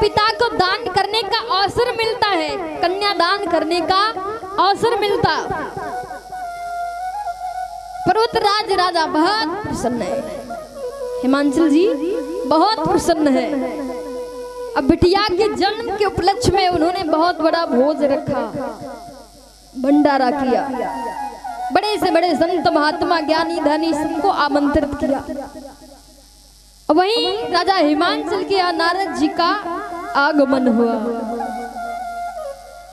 पिता को दान करने का अवसर मिलता है, कन्यादान करने का अवसर मिलता। पर्वतराज राजा बहुत प्रसन्न है, हिमांचल जी बहुत प्रसन्न है। अब बिटिया के जन्म के उपलक्ष्य में उन्होंने बहुत बड़ा भोज रखा, भंडारा किया, बड़े से बड़े संत महात्मा ज्ञानी धनी सबको आमंत्रित किया। वहीं राजा हिमांचल के यहाँ नारद जी का आगमन हुआ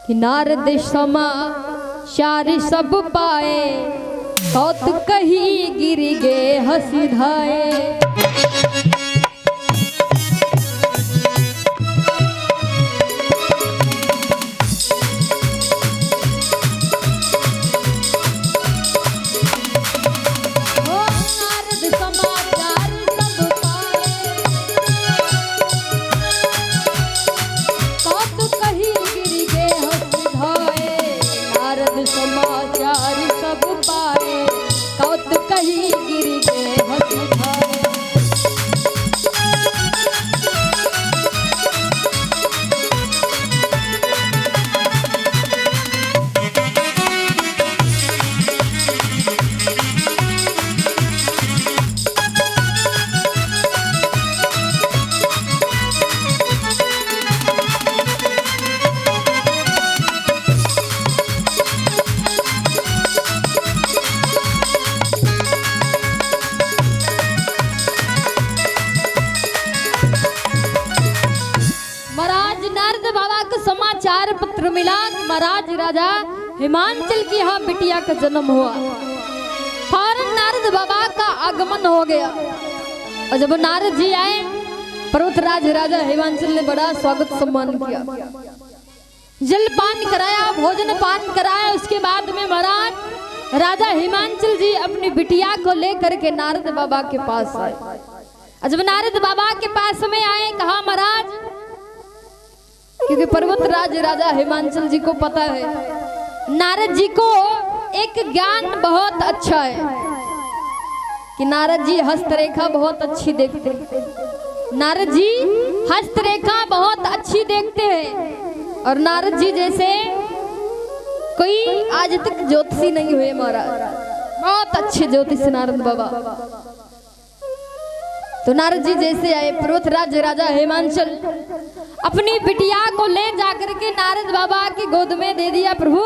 कि नारद समाचार सब पाए, कौतुक कही गिर गे हंसी धाए। समाचार पत्र मिला कि महाराज राजा हिमांचल की यहाँ बिटिया का जन्म हुआ। फौरन नारद बाबा का आगमन हो गया और जब नारद जी आए, पर्वतराज राजा हिमांचल ने बड़ा स्वागत सम्मान किया, जलपान कराया, भोजन पान कराया। उसके बाद में महाराज राजा हिमांचल जी अपनी बिटिया को लेकर के नारद बाबा के पास आए। और जब नारद बाबा के पास में आए, कहा महाराज, क्योंकि पर्वतराज राजा हिमांचल जी को पता है नारद जी को एक ज्ञान बहुत अच्छा है कि नारद जी हस्तरेखा बहुत अच्छी देखते हैं। नारद जी हस्तरेखा बहुत अच्छी देखते हैं और नारद जी जैसे कोई आज तक ज्योतिषी नहीं हुए महाराज, बहुत अच्छे ज्योतिषी नारद बाबा। तो नारद जी जैसे आए, पर्वतराज राजा हिमांचल अपनी बिटिया को ले जाकर के नारद बाबा की गोद में दे दिया। प्रभु,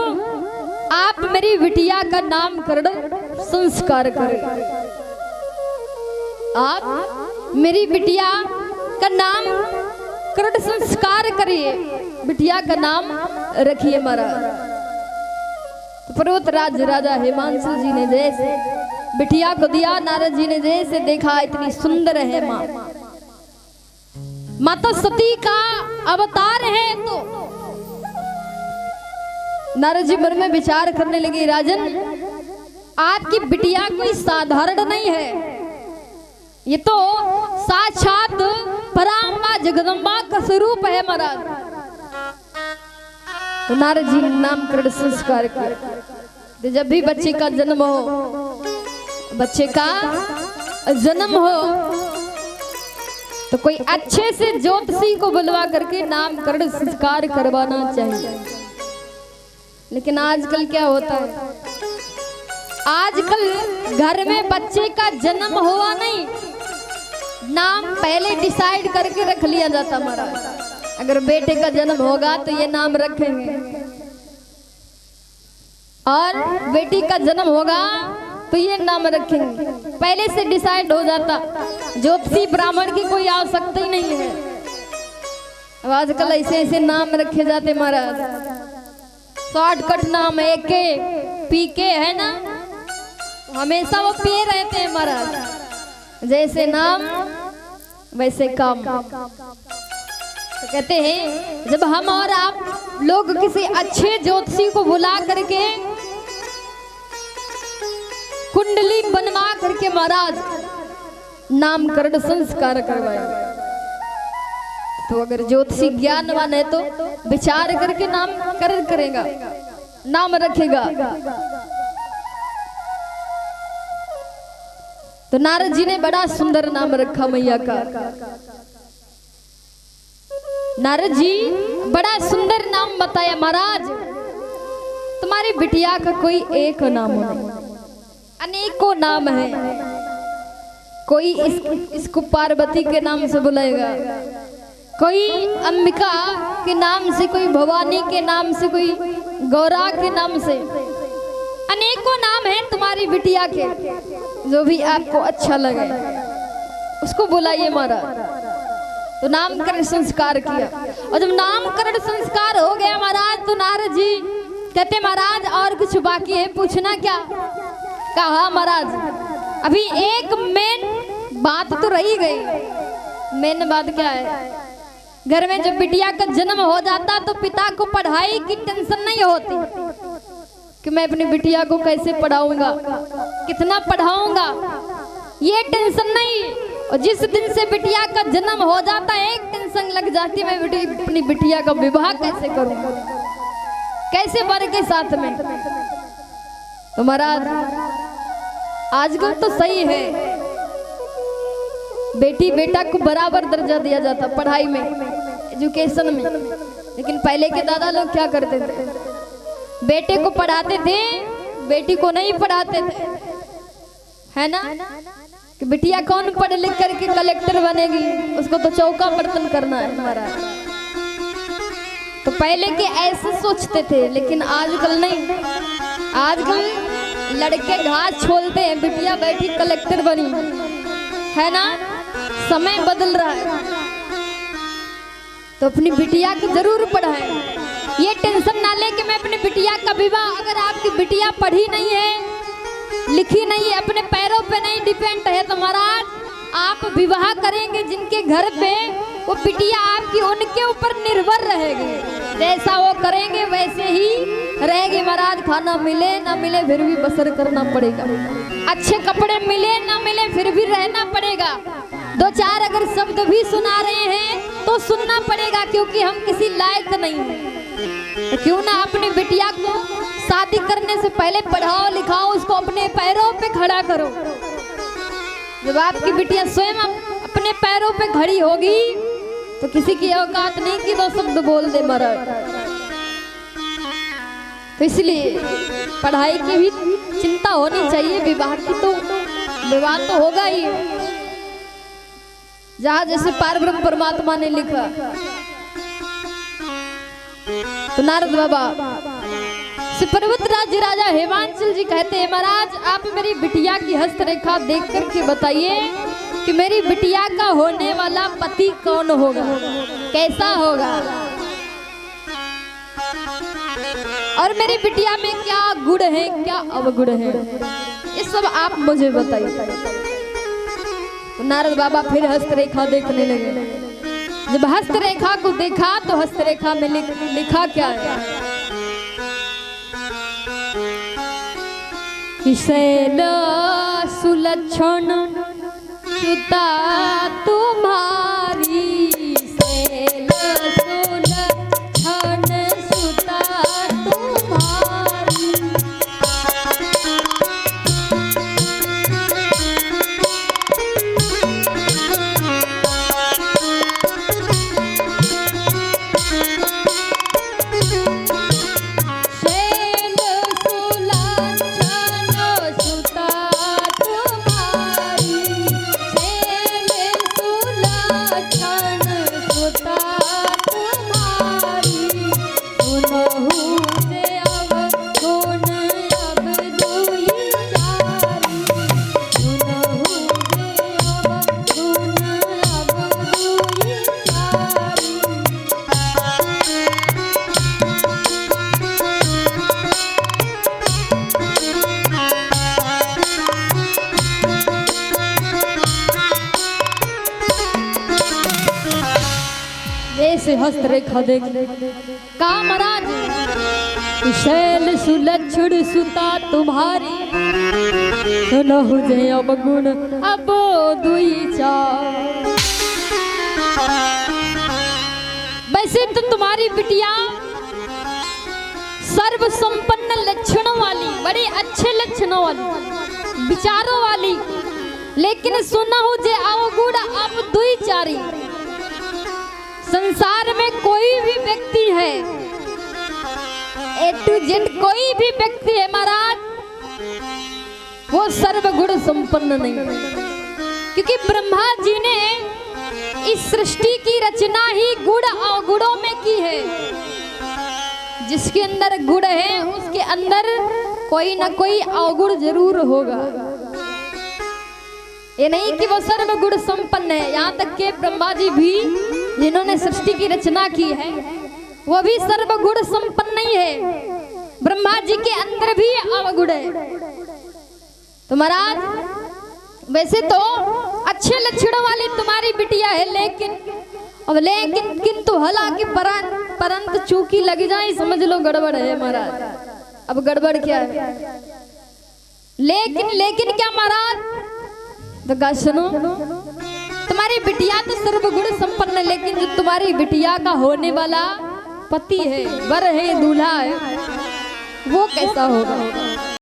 आप मेरी बिटिया का नामकरण संस्कार करें, आप मेरी बिटिया का नामकरण संस्कार करिए, बिटिया का नाम रखिए महाराज। तो पर्वतराज राजा हिमांचल जी ने जैसे बिटिया को दिया, नारद जी ने जैसे देखा इतनी सुंदर है माँ, माता सती का अवतार है। तो नारद जी मन में विचार करने लगे, राजन आपकी बिटिया कोई साधारण नहीं है, ये तो साक्षात पराम्बा जगदम्बा का स्वरूप है महाराज। तो नारद जी ने नामकरण संस्कार किया। तो जब भी बच्चे का जन्म हो, बच्चे का जन्म हो तो कोई अच्छे से ज्योतिषी को बुलवा करके नामकरण संस्कार करवाना चाहिए। लेकिन आजकल क्या होता है, आजकल घर में बच्चे का जन्म हुआ नहीं, नाम पहले डिसाइड करके रख लिया जाता महाराज। अगर बेटे का जन्म होगा तो ये नाम रखेंगे, और बेटी का जन्म होगा तो ये नाम रखेंगे, पहले से डिसाइड हो जाता। ज्योतिषी ब्राह्मण की कोई आवश्यकता ही नहीं है। अब आजकल ऐसे ऐसे नाम रखे जाते महाराज, शॉर्टकट नाम है, के पी के है ना, तो हमेशा वो पिए रहते हैं महाराज। जैसे नाम वैसे काम। तो कहते हैं जब हम और आप लोग किसी अच्छे ज्योतिषी को बुला करके कुंडली बनवा करके महाराज नामकरण संस्कार करवाएंगे, तो अगर ज्योतिषी ज्ञानवान है तो विचार करके नामकरण करेगा, नाम रखेगा। तो नारद जी ने बड़ा सुंदर नाम रखा मैया का। नारद जी बड़ा सुंदर नाम बताया महाराज। तुम्हारी बिटिया का कोई एक नाम नहीं, अनेकों नाम है। कोई इसको पार्वती के नाम से बुलाएगा, कोई अंबिका के नाम से, कोई भवानी के नाम से, कोई गौरा के नाम से। अनेकों नाम हैं तुम्हारी बिटिया के, जो भी आपको अच्छा लगे उसको बुलाइए महाराज। तो नामकरण संस्कार किया, और जब नामकरण संस्कार हो गया महाराज तो नारद जी कहते महाराज और कुछ बाकी है पूछना क्या? कहा महाराज अभी एक मेन बात तो रही गई। मेन बात क्या है? घर में जब बिटिया का जन्म हो जाता तो पिता को पढ़ाई की टेंशन नहीं होती कि मैं अपनी बिटिया को कैसे पढ़ाऊंगा, कितना पढ़ाऊंगा, ये टेंशन नहीं। और जिस दिन से बिटिया का जन्म हो जाता है एक टेंशन लग जाती, मैं अपनी बिटिया का विवाह कैसे करूंगा, कैसे वर के साथ में। तो महाराज आजकल तो सही है, बेटी बेटा को बराबर दर्जा दिया जाता पढ़ाई में, एजुकेशन में। लेकिन पहले के दादा लोग क्या करते थे? बेटे को पढ़ाते थे, बेटी को नहीं पढ़ाते थे, है ना? कि बिटिया कौन पढ़ लिख करके कलेक्टर बनेगी, उसको तो चौका बर्तन करना है हमारा। तो पहले के ऐसे सोचते थे, लेकिन आजकल नहीं। आजकल लड़के घास छोलते हैं, बिटिया बैठी कलेक्टर बनी, है ना? समय बदल रहा है, तो अपनी बिटिया को जरूर पढ़ाएं। ये टेंशन ना ले कि मैं अपनी बिटिया का विवाह, अगर आपकी बिटिया पढ़ी नहीं है, लिखी नहीं है, अपने पैरों पे नहीं डिपेंड है, तो महाराज आप विवाह करेंगे जिनके घर पे, वो बिटिया आपकी उनके ऊपर निर्भर रहेगी। जैसा वो करेंगे वैसे ही रहेगी महाराज। खाना मिले ना मिले फिर भी बसर करना पड़ेगा, अच्छे कपड़े मिले ना मिले फिर भी रहना पड़ेगा। दो चार अगर शब्द भी सुना रहे हैं तो सुनना पड़ेगा, क्योंकि हम किसी लायक नहीं हैं। तो क्यों ना अपनी बिटिया को शादी करने से पहले पढ़ाओ लिखाओ, उसको अपने पैरों पे खड़ा करो। जब आपकी बिटिया स्वयं अपने पैरों पे खड़ी होगी तो किसी की औकात नहीं कि दो शब्द बोल दे महाराज। तो इसलिए पढ़ाई की भी चिंता होनी चाहिए, विवाह की तो विवाह तो होगा ही। जहां जैसे पारब्रह्म परमात्मा ने लिखा, तो नारद बाबा से पर्वतराज राजा हिमांचल जी कहते हैं महाराज आप मेरी बिटिया की हस्तरेखा देख करके बताइए कि मेरी बिटिया का होने वाला पति कौन होगा, कैसा होगा, और मेरी बिटिया में क्या गुण है, क्या अवगुण है, ये सब आप मुझे बताइए। तो नारद बाबा फिर हस्तरेखा देखने लगे। जब हस्तरेखा को देखा तो हस्तरेखा में लिखा क्या है? शैल सुलक्षण सुता तुम्हारी, शैल सुलक्षण सुता तुम्हारी। से हस्तरेखा देख का महाराज, शैल सुलक्षण सुता तुम्हारी, सुनहु जे अवगुण अब दुई चार। वैसे तो तुम्हारी बिटिया सर्व संपन्न लक्षणों वाली, बड़े अच्छे लक्षणों वाली, विचारों वाली, लेकिन सुनहु जे अवगुण अब दुई चारी। संसार में व्यक्ति है, ए टू जेड कोई भी व्यक्ति है महाराज, वो सर्वगुण संपन्न नहीं, क्योंकि ब्रह्मा जी ने इस सृष्टि की रचना ही गुण अवगुणों में की है। जिसके अंदर गुण है उसके अंदर कोई ना कोई अवगुण जरूर होगा। ये नहीं कि वो सर्वगुण संपन्न है, यहाँ तक के ब्रह्मा जी भी जिन्होंने सृष्टि की रचना की है वो भी सर्वगुण संपन्न नहीं है। ब्रह्मा जी के अंदर भी अवगुण है। तो महाराज वैसे तो अच्छे लक्षणों वाली तुम्हारी बिटिया है, लेकिन किंतु हालांकि परंतु चूकी लग जाए समझ लो गड़बड़ है महाराज। अब गड़बड़ क्या है? लेकिन क्या महाराज? तो गा सुनो, तुम्हारी बिटिया तो सर्वगुण संपन्न है, लेकिन जो तुम्हारी बिटिया का होने वाला पति है, वर है, दूल्हा है, वो कैसा होगा?